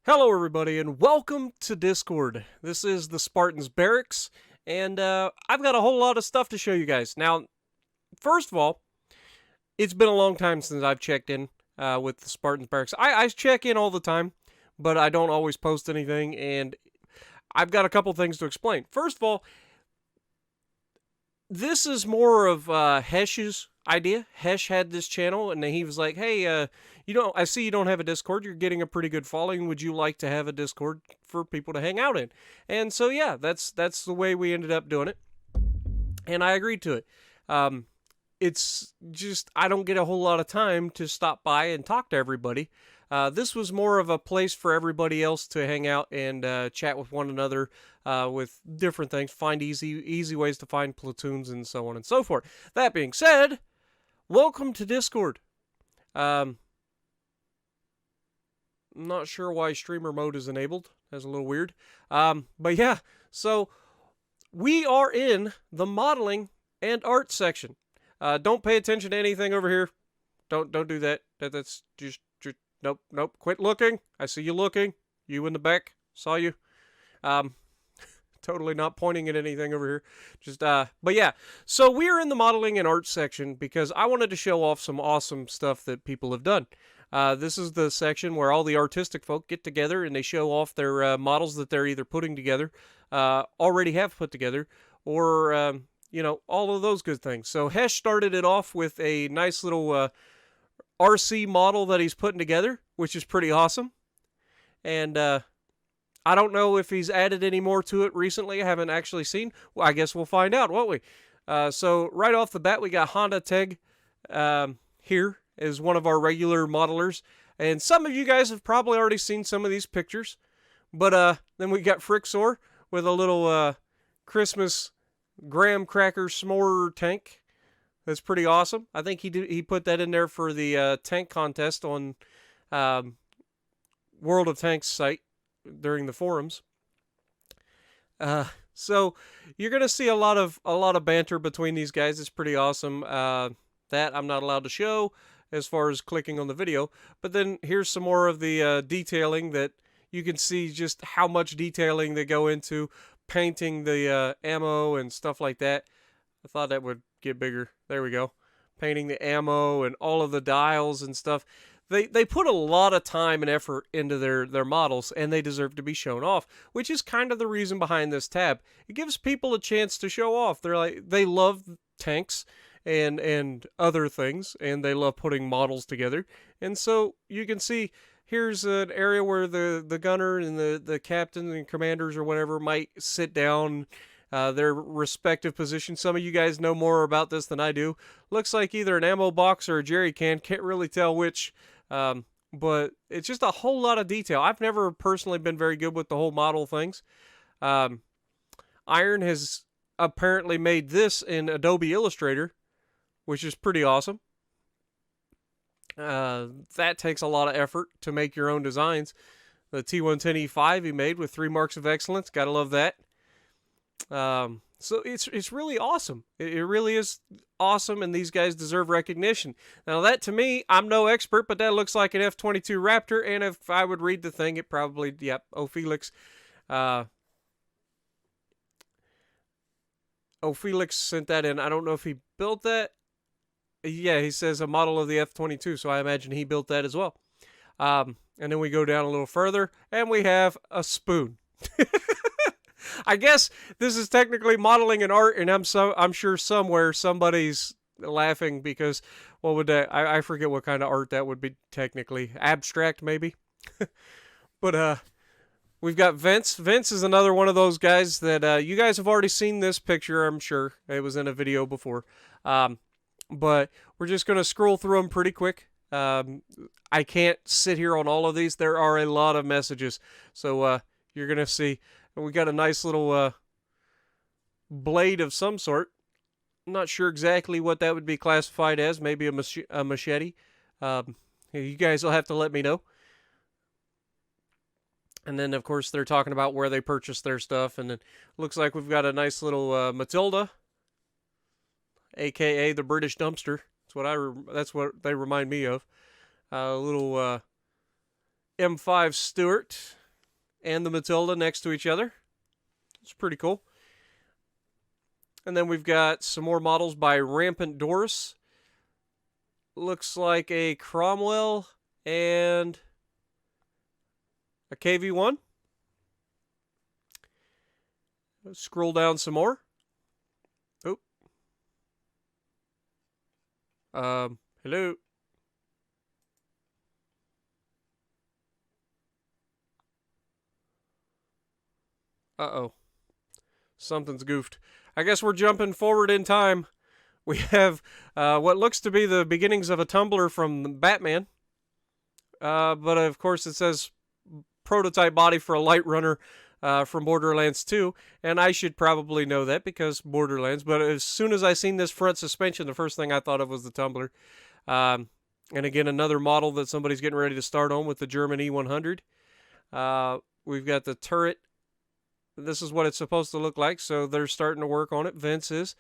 Hello, everybody, and welcome to Discord. This is the Spartans Barracks, and I've got a whole lot of stuff to show you guys. Now, first of all, it's been a long time since I've checked in with the Spartans Barracks. I check in all the time, but I don't always post anything, and I've got a couple things to explain. First of all, this is more of Hesh's idea. Hesh had this channel, and he was like, "Hey, I see you don't have a Discord. You're getting a pretty good following. Would you like to have a Discord for people to hang out in?" And so, yeah, that's the way we ended up doing it, and I agreed to it. It's just I don't get a whole lot of time to stop by and talk to everybody. This was more of a place for everybody else to hang out and chat with one another with different things, find easy ways to find platoons and so on and so forth. That being said, welcome to Discord. I'm not sure why streamer mode is enabled. That's a little weird. But yeah, so we are in the modeling and art section. Don't pay attention to anything over here. Don't do that. That's just nope. Quit looking. I see you looking. You in the back. Saw you. Totally not pointing at anything over here. But yeah. So we're in the modeling and art section because I wanted to show off some awesome stuff that people have done. This is the section where all the artistic folk get together and they show off their models that they're either putting together, already have put together, or all of those good things. So Hesh started it off with a nice little RC model that he's putting together, which is pretty awesome. And I don't know if he's added any more to it recently. I haven't actually seen. Well, I guess we'll find out, won't we? So right off the bat, we got Honda Teg here as one of our regular modelers. And some of you guys have probably already seen some of these pictures. But then we got Frixor with a little Christmas graham cracker s'more tank. That's pretty awesome. I think he put that in there for the tank contest on World of Tanks site during the forums. So you're gonna see a lot of banter between these guys. It's pretty awesome. That I'm not allowed to show as far as clicking on the video. But then here's some more of the detailing that you can see just how much detailing they go into painting the ammo and stuff like that. I thought that would get bigger. There we go. Painting the ammo and all of the dials and stuff. They put a lot of time and effort into their models, and they deserve to be shown off, which is kind of the reason behind this tab. It gives people a chance to show off. They love tanks and other things, and they love putting models together. And so you can see here's an area where the gunner and the captain and commanders or whatever might sit down their respective positions. Some of you guys know more about this than I do. Looks like either an ammo box or a jerry can. Can't really tell which. But it's just a whole lot of detail. I've never personally been very good with the whole model things. Iron has apparently made this in Adobe Illustrator, which is pretty awesome. That takes a lot of effort to make your own designs. The T110E5 he made with 3 marks of excellence. Gotta love that. So it's really awesome. It really is awesome, and these guys deserve recognition. Now that, to me, I'm no expert, but that looks like an F-22 Raptor, and if I would read the thing, it probably, yep, Felix. Felix sent that in. I don't know if he built that. Yeah, he says a model of the F-22, so I imagine he built that as well. And then we go down a little further, and we have a spoon. I guess this is technically modeling and art, and I'm sure somewhere somebody's laughing because what would that? I forget what kind of art that would be technically. Abstract, maybe. But we've got Vince. Vince is another one of those guys that you guys have already seen this picture, I'm sure. It was in a video before. But we're just going to scroll through them pretty quick. I can't sit here on all of these. There are a lot of messages. So you're going to see. We got a nice little blade of some sort. I'm not sure exactly what that would be classified as. Maybe a machete. You guys will have to let me know. And then, of course, they're talking about where they purchased their stuff. And then looks like we've got a nice little Matilda, a.k.a. the British dumpster. That's what they remind me of. A little M5 Stewart and the Matilda next to each other. It's pretty cool. And then we've got some more models by Rampant Doris. Looks like a Cromwell and a KV1. Let's scroll down some more. Oh. Hello. Uh-oh. Something's goofed. I guess we're jumping forward in time. We have what looks to be the beginnings of a tumbler from Batman. But of course it says prototype body for a light runner from Borderlands 2. And I should probably know that because Borderlands. But as soon as I seen this front suspension, the first thing I thought of was the tumbler. And again, another model that somebody's getting ready to start on with the German E100. We've got the turret. This is what it's supposed to look like, so they're starting to work on it. Vince is.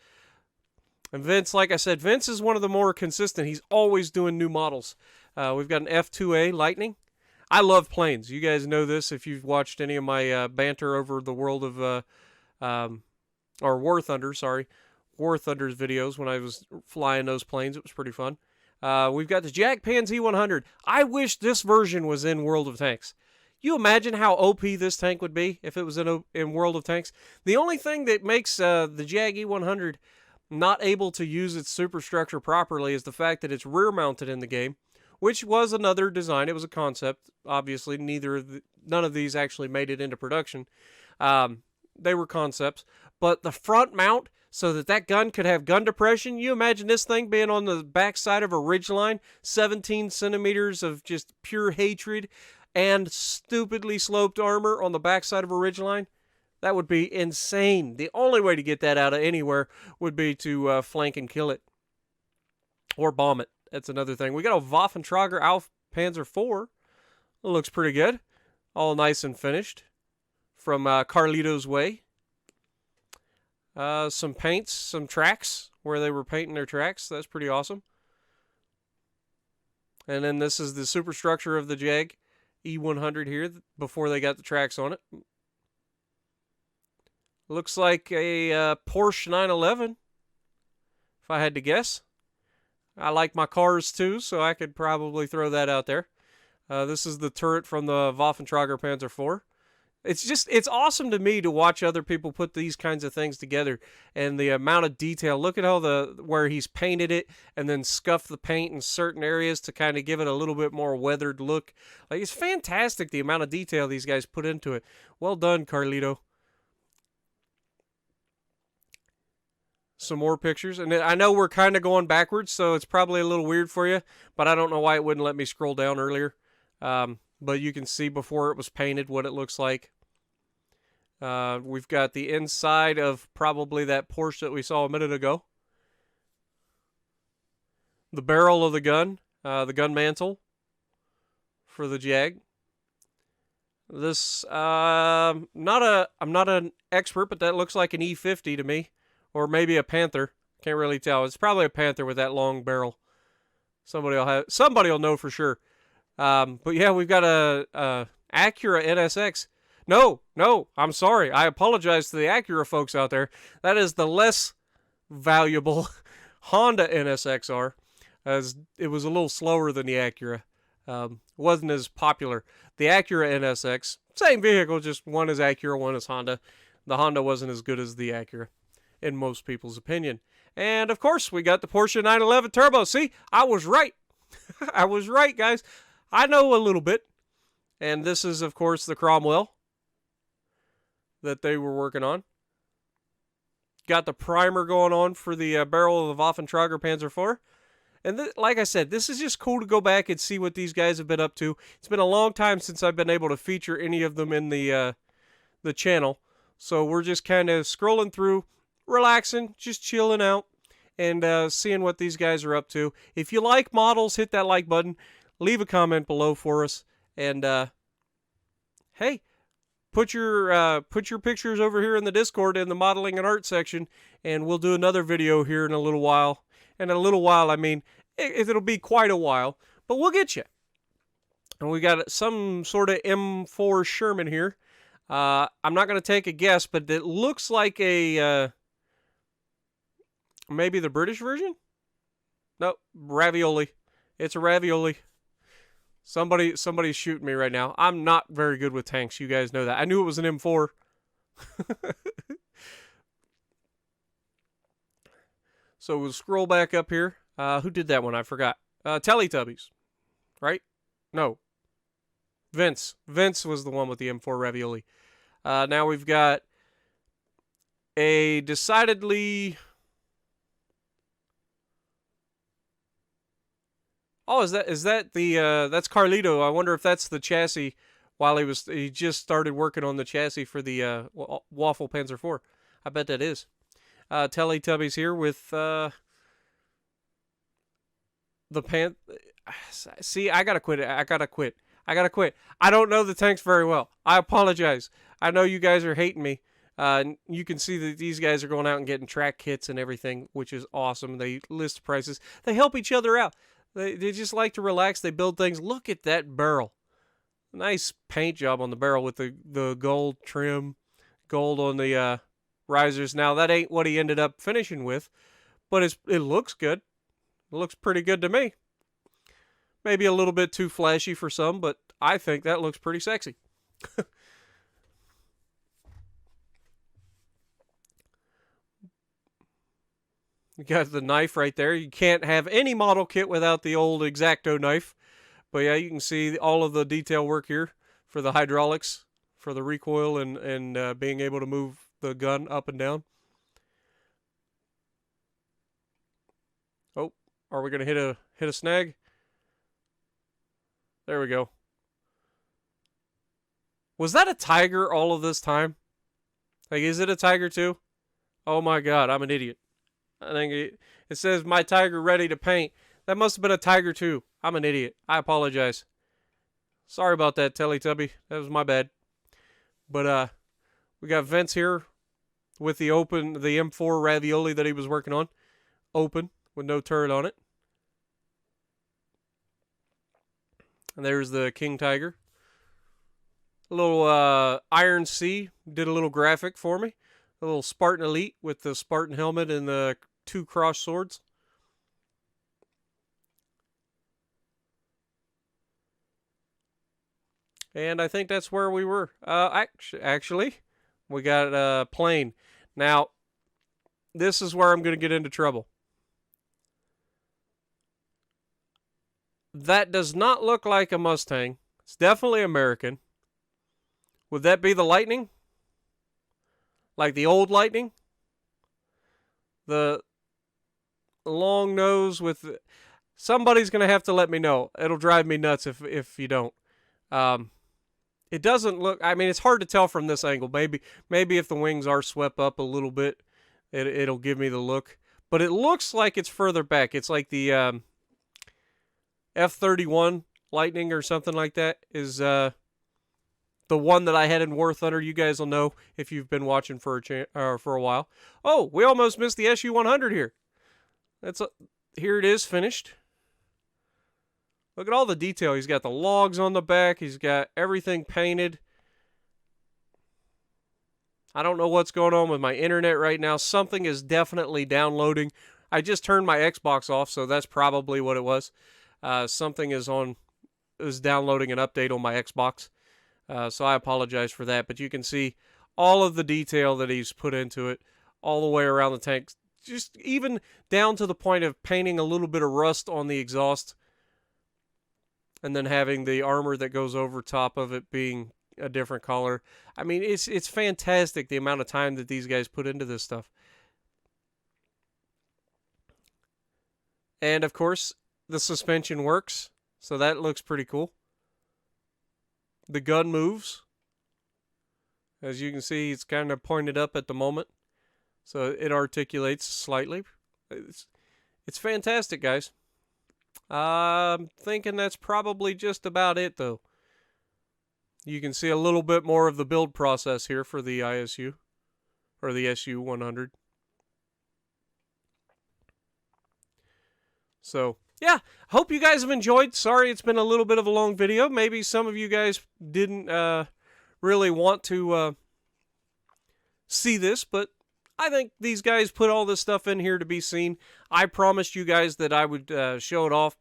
And Vince, like I said, Vince is one of the more consistent. He's always doing new models. We've got an F2A Lightning. I love planes. You guys know this if you've watched any of my banter over the world of, or War Thunder, sorry. War Thunder's videos when I was flying those planes. It was pretty fun. We've got the Jack Pan's E100. I wish this version was in World of Tanks. You imagine how OP this tank would be if it was in World of Tanks? The only thing that makes the Jag E100 not able to use its superstructure properly is the fact that it's rear-mounted in the game, which was another design. It was a concept. Obviously, none of these actually made it into production. They were concepts. But the front mount, so that gun could have gun depression, you imagine this thing being on the backside of a ridgeline, 17 centimeters of just pure hatred, and stupidly sloped armor on the backside of a ridgeline? That would be insane. The only way to get that out of anywhere would be to flank and kill it. Or bomb it. That's another thing. We got a Waffentrager Auf Panzer IV. It looks pretty good. All nice and finished. From Carlito's Way. Some paints, some tracks, where they were painting their tracks. That's pretty awesome. And then this is the superstructure of the Jag E100 here before they got the tracks on it. Looks like a Porsche 911, if I had to guess. I like my cars too, so I could probably throw that out there. This is the turret from the Waffentrager Panzer IV. It's awesome to me to watch other people put these kinds of things together, and the amount of detail. Look at how where he's painted it and then scuffed the paint in certain areas to kind of give it a little bit more weathered look. Like, it's fantastic the amount of detail these guys put into it. Well done, Carlito. Some more pictures, and I know we're kind of going backwards, so it's probably a little weird for you, but I don't know why it wouldn't let me scroll down earlier. But you can see before it was painted what it looks like. We've got the inside of probably that Porsche that we saw a minute ago. The barrel of the gun mantle for the Jag. This, I'm not an expert, but that looks like an E50 to me. Or maybe a Panther. Can't really tell. It's probably a Panther with that long barrel. Somebody will know for sure. But yeah, we've got a Acura Nsx. No, I'm sorry. I apologize to the Acura folks out there. That is the less valuable Honda NSXR, as it was a little slower than the Acura. Wasn't as popular. The Acura NSX, same vehicle, just one is Acura, one is Honda. The Honda wasn't as good as the Acura, in most people's opinion. And of course, we got the Porsche 911 Turbo. See, I was right. I was right, guys. I know a little bit. And this is, of course, the Cromwell that they were working on. Got the primer going on for the barrel of the Waffentrager Panzer IV. And like I said, this is just cool to go back and see what these guys have been up to. It's been a long time since I've been able to feature any of them in the channel. So we're just kind of scrolling through, relaxing, just chilling out, and seeing what these guys are up to. If you like models, hit that like button. Leave a comment below for us. And, hey, put your pictures over here in the Discord in the modeling and art section, and we'll do another video here in a little while. And in a little while, I mean, it'll be quite a while, but we'll get you. And we got some sort of M4 Sherman here. I'm not going to take a guess, but it looks like a maybe the British version? No, ravioli. It's a ravioli. Somebody's shooting me right now. I'm not very good with tanks. You guys know that. I knew it was an M4. So we'll scroll back up here. Who did that one? I forgot. Teletubbies, right? No. Vince. Vince was the one with the M4 ravioli. Now we've got a decidedly... Oh, is that the that's Carlito. I wonder if that's the chassis while he just started working on the chassis for the Waffle Panzer IV. I bet that is. Teletubbies here with the pan. See, I gotta quit. I gotta quit. I don't know the tanks very well. I apologize. I know you guys are hating me. You can see that these guys are going out and getting track kits and everything, which is awesome. They list prices. They help each other out. They just like to relax. They build things. Look at that barrel. Nice paint job on the barrel with the gold trim, gold on the risers. Now, that ain't what he ended up finishing with, but it looks good. It looks pretty good to me. Maybe a little bit too flashy for some, but I think that looks pretty sexy. You got the knife right there. You can't have any model kit without the old X-Acto knife. But yeah, you can see all of the detail work here for the hydraulics, for the recoil, and being able to move the gun up and down. Oh, are we gonna hit a snag? There we go. Was that a Tiger all of this time? Like, is it a Tiger too? Oh my God, I'm an idiot. I think it says my Tiger ready to paint. That must have been a Tiger too. I'm an idiot. I apologize. Sorry about that, Teletubby. That was my bad. But we got Vince here with the M4 ravioli that he was working on. Open with no turret on it. And there's the King Tiger. A little Iron C did a little graphic for me. A little Spartan Elite with the Spartan helmet and the 2 cross swords. And I think that's where we were. Actually, we got a plane. Now, this is where I'm going to get into trouble. That does not look like a Mustang. It's definitely American. Would that be the Lightning? Like the old Lightning? The long nose with... Somebody's going to have to let me know. It'll drive me nuts if you don't. It doesn't look... I mean, it's hard to tell from this angle. Maybe if the wings are swept up a little bit, it'll give me the look. But it looks like it's further back. It's like the F-31 Lightning or something like that is the one that I had in War Thunder. You guys will know if you've been watching for a while. Oh, we almost missed the SU-100 here. Here it is, finished. Look at all the detail. He's got the logs on the back. He's got everything painted. I don't know what's going on with my internet right now. Something is definitely downloading. I just turned my Xbox off, so that's probably what it was. Something is downloading an update on my Xbox. So I apologize for that. But you can see all of the detail that he's put into it all the way around the tank. Just even down to the point of painting a little bit of rust on the exhaust. And then having the armor that goes over top of it being a different color. I mean, it's fantastic the amount of time that these guys put into this stuff. And of course, the suspension works. So that looks pretty cool. The gun moves. As you can see, it's kind of pointed up at the moment. So it articulates slightly. It's fantastic, guys. I'm thinking that's probably just about it, though. You can see a little bit more of the build process here for the ISU, or the SU-100. So, yeah, hope you guys have enjoyed. Sorry it's been a little bit of a long video. Maybe some of you guys didn't really want to see this, but I think these guys put all this stuff in here to be seen. I promised you guys that I would show it off.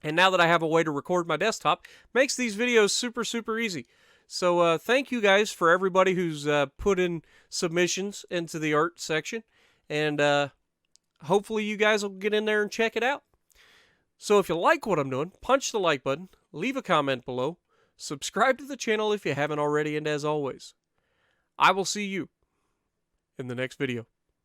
And now that I have a way to record my desktop, makes these videos super, super easy. So thank you guys for everybody who's put in submissions into the art section. And hopefully you guys will get in there and check it out. So if you like what I'm doing, punch the like button, leave a comment below, subscribe to the channel if you haven't already, and as always, I will see you in the next video.